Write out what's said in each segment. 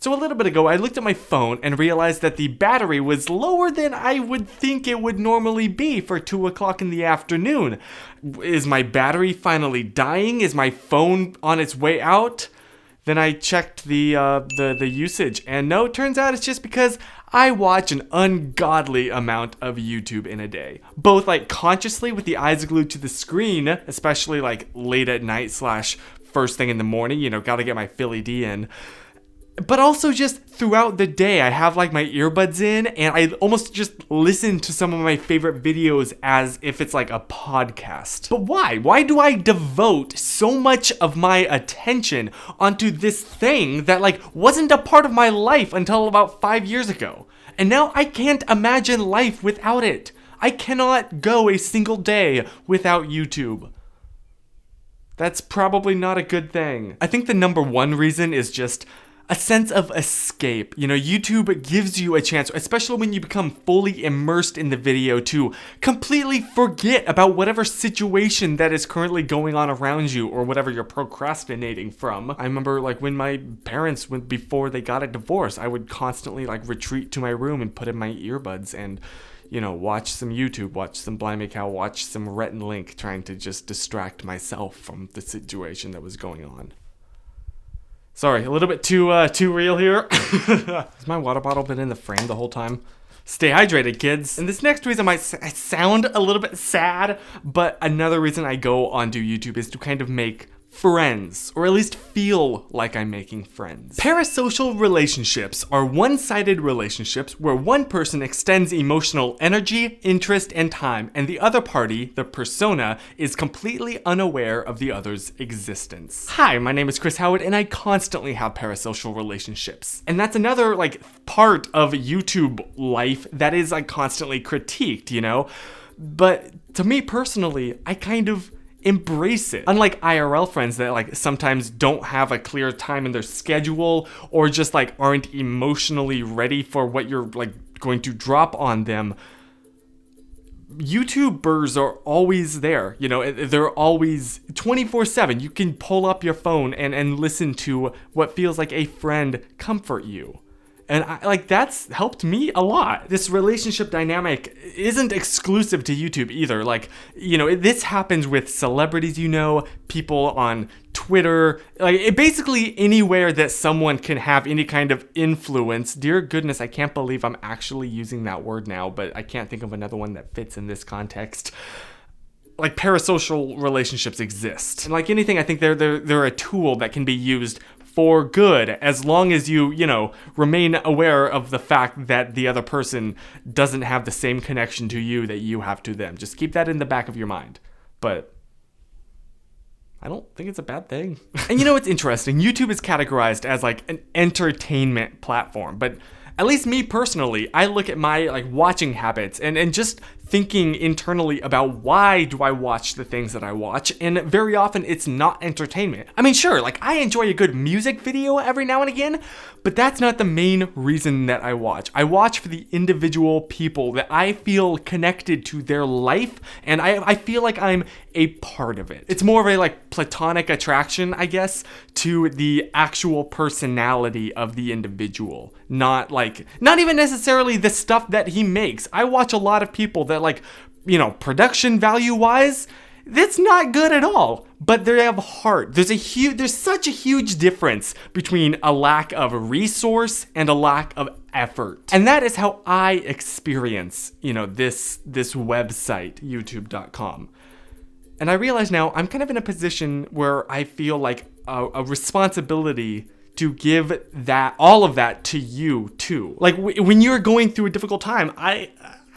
So a little bit ago, I looked at my phone and realized that the battery was lower than I would think it would normally be for 2 o'clock in the afternoon. Is my battery finally dying? Is my phone on its way out? Then I checked the usage, and no, it turns out it's just because I watch an ungodly amount of YouTube in a day. Both like consciously with the eyes glued to the screen, especially like late at night / first thing in the morning, gotta get my Philly D in. But also just throughout the day, I have like my earbuds in and I almost just listen to some of my favorite videos as if it's like a podcast. But why? Why do I devote so much of my attention onto this thing that like wasn't a part of my life until about 5 years ago? And now I can't imagine life without it. I cannot go a single day without YouTube. That's probably not a good thing. I think the number one reason is just a sense of escape. YouTube gives you a chance, especially when you become fully immersed in the video, to completely forget about whatever situation that is currently going on around you or whatever you're procrastinating from. I remember like when my parents before they got a divorce, I would constantly like retreat to my room and put in my earbuds and watch some YouTube, watch some Blimey Cow, watch some Rhett and Link, trying to just distract myself from the situation that was going on. Sorry, a little bit too real here. Has my water bottle been in the frame the whole time? Stay hydrated, kids. And this next reason might sound a little bit sad, but another reason I go onto YouTube is to kind of make friends, or at least feel like I'm making friends. Parasocial relationships are one-sided relationships where one person extends emotional energy, interest, and time, and the other party, the persona, is completely unaware of the other's existence. Hi, my name is Chris Howard, and I constantly have parasocial relationships. And that's another, part of YouTube life that is, constantly critiqued, But to me personally, I kind of embrace it. Unlike IRL friends that sometimes don't have a clear time in their schedule or just aren't emotionally ready for what you're going to drop on them, YouTubers are always there. They're always 24/7. You can pull up your phone and listen to what feels like a friend comfort you. And that's helped me a lot. This relationship dynamic isn't exclusive to YouTube either. This happens with celebrities, people on Twitter, basically anywhere that someone can have any kind of influence. Dear goodness, I can't believe I'm actually using that word now, but I can't think of another one that fits in this context. Parasocial relationships exist. And like anything, I think they're a tool that can be used for good, as long as you remain aware of the fact that the other person doesn't have the same connection to you that you have to them. Just keep that in the back of your mind. But I don't think it's a bad thing. And it's interesting. YouTube is categorized as an entertainment platform, but at least me personally, I look at my watching habits and just thinking internally about why do I watch the things that I watch, and very often it's not entertainment. I mean, sure, I enjoy a good music video every now and again, but that's not the main reason that I watch. I watch for the individual people that I feel connected to their life, and I feel like I'm a part of it. It's more of a platonic attraction, I guess, to the actual personality of the individual, not even necessarily the stuff that he makes. I watch a lot of people that production value wise, that's not good at all, but they have heart. There's such a huge difference between a lack of resource and a lack of effort. And that is how I experience, this website, youtube.com. And I realize now I'm kind of in a position where I feel like a responsibility to give all of that to you too. When you're going through a difficult time,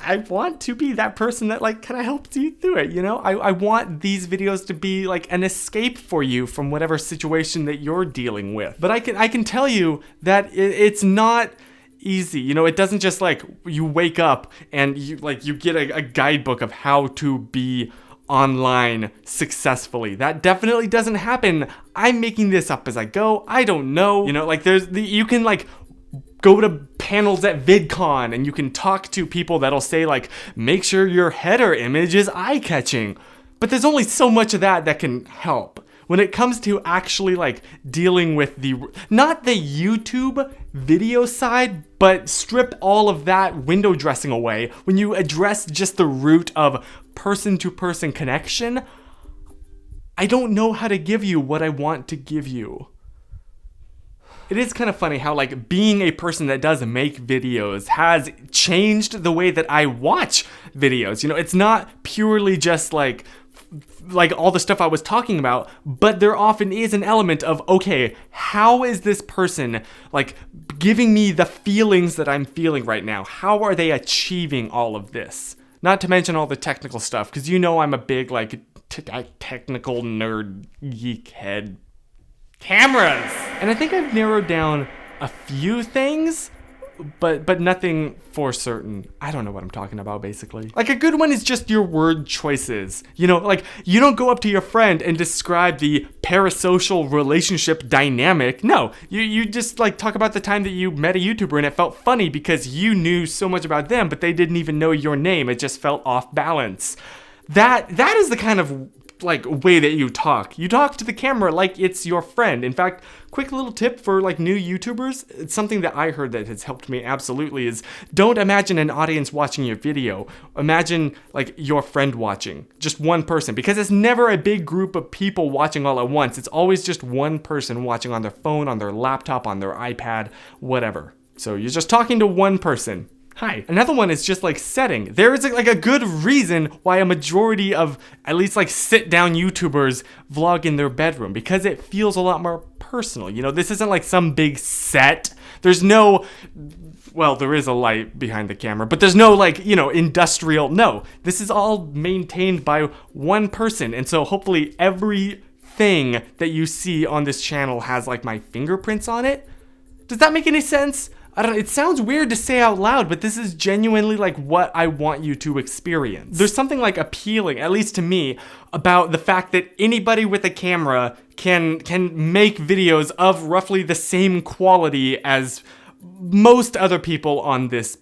I want to be that person that kind of helps you through it, I want these videos to be an escape for you from whatever situation that you're dealing with. But I can tell you that it's not easy. It doesn't just you wake up and you get a guidebook of how to be online successfully. That definitely doesn't happen. I'm making this up as I go. I don't know. You can go to panels at VidCon and you can talk to people that'll say make sure your header image is eye-catching. But there's only so much of that can help. when it comes to actually like dealing with not the YouTube video side, but strip all of that window dressing away, when you address just the root of person-to-person connection, I don't know how to give you what I want to give you. It is kind of funny how like being a person that does make videos has changed the way that I watch videos. You know, it's not purely just like all the stuff I was talking about, but there often is an element of, okay, how is this person like giving me the feelings that I'm feeling right now? How are they achieving all of this? Not to mention all the technical stuff, because you know I'm a big like technical nerd geek head. Cameras! And I think I've narrowed down a few things, but nothing for certain. I don't know what I'm talking about, basically. Like, a good one is just your word choices. You know, like, you don't go up to your friend and describe the parasocial relationship dynamic. No, you just, like, talk about the time that you met a YouTuber and it felt funny because you knew so much about them, but they didn't even know your name. It just felt off balance. That is the kind of like way that you talk. You talk to the camera like it's your friend. In fact, quick little tip for like new YouTubers, it's something that I heard that has helped me absolutely, is don't imagine an audience watching your video. Imagine like your friend watching, just one person, because it's never a big group of people watching all at once. It's always just one person watching on their phone, on their laptop, on their iPad, whatever. So you're just talking to one person. Hi. Another one is just like setting. There is like a good reason why a majority of at least like sit down YouTubers vlog in their bedroom, because it feels a lot more personal. You know, this isn't like some big set. There's no, well, there is a light behind the camera, but there's no like, you know, industrial. No, this is all maintained by one person. And so hopefully everything that you see on this channel has like my fingerprints on it. Does that make any sense? I don't know, it sounds weird to say out loud, but this is genuinely like what I want you to experience. There's something like appealing, at least to me, about the fact that anybody with a camera can make videos of roughly the same quality as most other people on this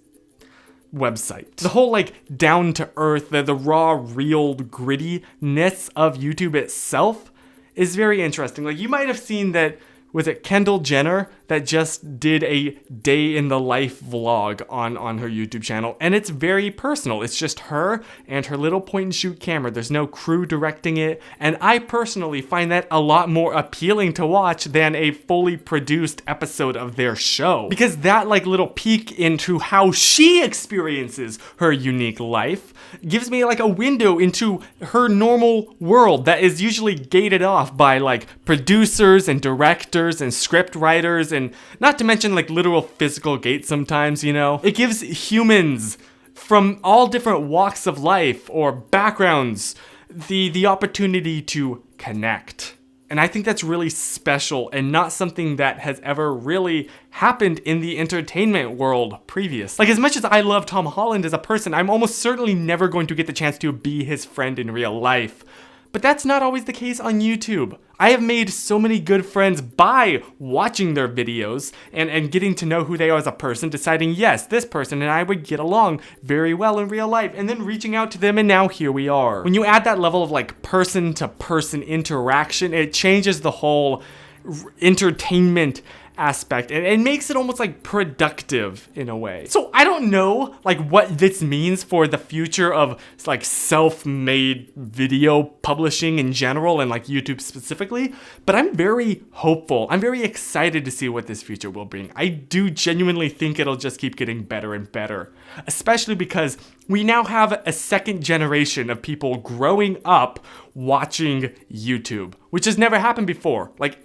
website. The whole like down to earth, the raw, real grittiness of YouTube itself is very interesting. Like, you might have seen that, was it Kendall Jenner that just did a day in the life vlog on her YouTube channel, and it's very personal. It's just her and her little point and shoot camera. There's no crew directing it, and I personally find that a lot more appealing to watch than a fully produced episode of their show, because that like little peek into how she experiences her unique life gives me like a window into her normal world that is usually gated off by like producers and directors and script writers, and not to mention like literal physical gates sometimes, you know. It gives humans from all different walks of life or backgrounds the opportunity to connect. And I think that's really special and not something that has ever really happened in the entertainment world previous. Like, as much as I love Tom Holland as a person, I'm almost certainly never going to get the chance to be his friend in real life. But that's not always the case on YouTube. I have made so many good friends by watching their videos and getting to know who they are as a person, deciding, yes, this person and I would get along very well in real life, and then reaching out to them, and now here we are. When you add that level of like person-to-person interaction, it changes the whole entertainment aspect, and it makes it almost like productive in a way. So I don't know like what this means for the future of like self-made video publishing in general and like YouTube specifically, but I'm very hopeful. I'm very excited to see what this future will bring. I do genuinely think it'll just keep getting better and better, especially because we now have a second generation of people growing up watching YouTube, which has never happened before. Like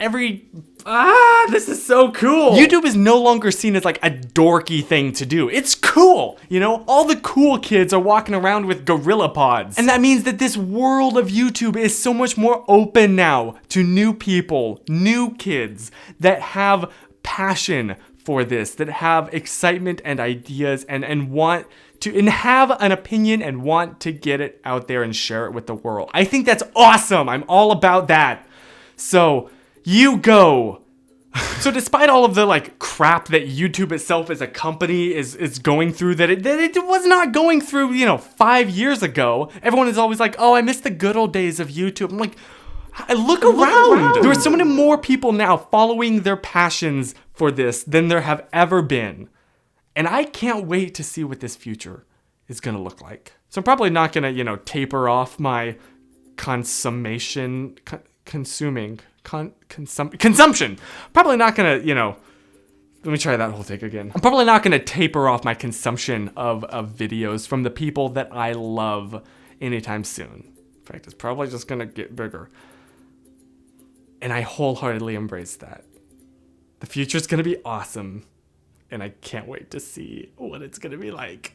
this is so cool. YouTube is no longer seen as like a dorky thing to do. It's cool, you know? All the cool kids are walking around with gorilla pods. And that means that this world of YouTube is so much more open now to new people, new kids that have passion for this, that have excitement and ideas and want to, and have an opinion and want to get it out there and share it with the world. I think that's awesome. I'm all about that. So you go. So despite all of the like crap that YouTube itself as a company is going through, that it was not going through, you know, 5 years ago, everyone is always like, oh, I miss the good old days of YouTube. I'm like, Look around. There are so many more people now following their passions for this than there have ever been. And I can't wait to see what this future is going to look like. So I'm probably not going to, taper off my consumption. Probably not going to, let me try that whole thing again. I'm probably not going to taper off my consumption of videos from the people that I love anytime soon. In fact, it's probably just going to get bigger. And I wholeheartedly embrace that. The future's going to be awesome. And I can't wait to see what it's going to be like.